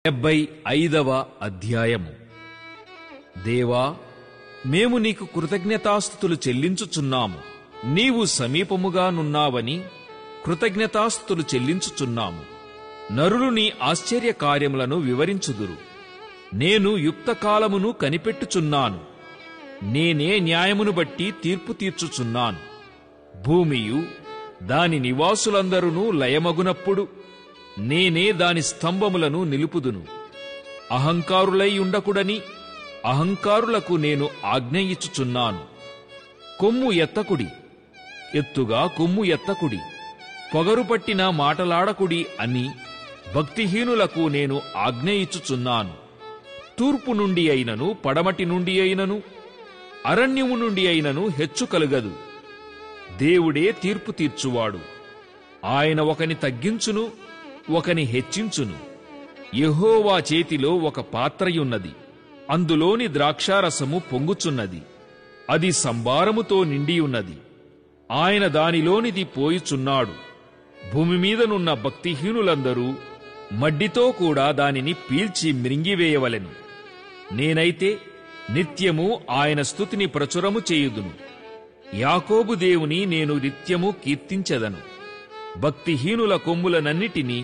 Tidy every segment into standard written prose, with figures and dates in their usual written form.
75వ అధ్యాయము. దేవా, మేము నీకు కృతజ్ఞతాస్తుతులు చెల్లించుచున్నాము. నీవు సమీపముగా నున్నావని కృతజ్ఞతాస్తుతులు చెల్లించుచున్నాము. నరులు నీ ఆశ్చర్య కార్యములను వివరించుదురు. నేను యుక్తకాలమును కనిపెట్టుచున్నాను. నేనే న్యాయమును బట్టి తీర్పు తీర్చుచున్నాను. భూమియు దాని నివాసులందరూ లయమగునప్పుడు నేనే దాని స్తంభములను నిలుపుదును. అహంకారులై ఉండకుడని అహంకారులకు నేను ఆజ్ఞ ఇచ్చుచున్నాను. కొమ్ము ఎత్తకుడి, ఎత్తుగా కొమ్ము ఎత్తకుడి, పొగరుపట్టిన మాటలాడకుడి అని భక్తిహీనులకు నేను ఆజ్ఞ ఇచ్చుచున్నాను. తూర్పు నుండి అయినను పడమటి నుండి అయినను అరణ్యము నుండి అయినను హెచ్చు కలుగదు. దేవుడే తీర్పు తీర్చువాడు. ఆయన ఒకని తగ్గించును, ఒకని హెచ్చించును. యెహోవా చేతిలో ఒక పాత్రయున్నది, అందులోని ద్రాక్షారసము పొంగుచున్నది. అది సంభారముతో నిండియున్నది. ఆయన దానిలోనిది పోయుచున్నాడు. భూమి మీదనున్న భక్తిహీనులందరూ మడ్డితో కూడా దానిని పీల్చి మ్రింగివేయవలెను. నేనైతే నిత్యము ఆయన స్తుతిని ప్రచురము చేయుదును. యాకోబు దేవుని నేను నిత్యము కీర్తించెదను. భక్తిహీనుల కొమ్ములనన్నిటినీ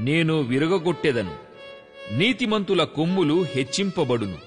నేను విరగగొట్టెదను. నీతిమంతుల కొమ్ములు హెచ్చింపబడును.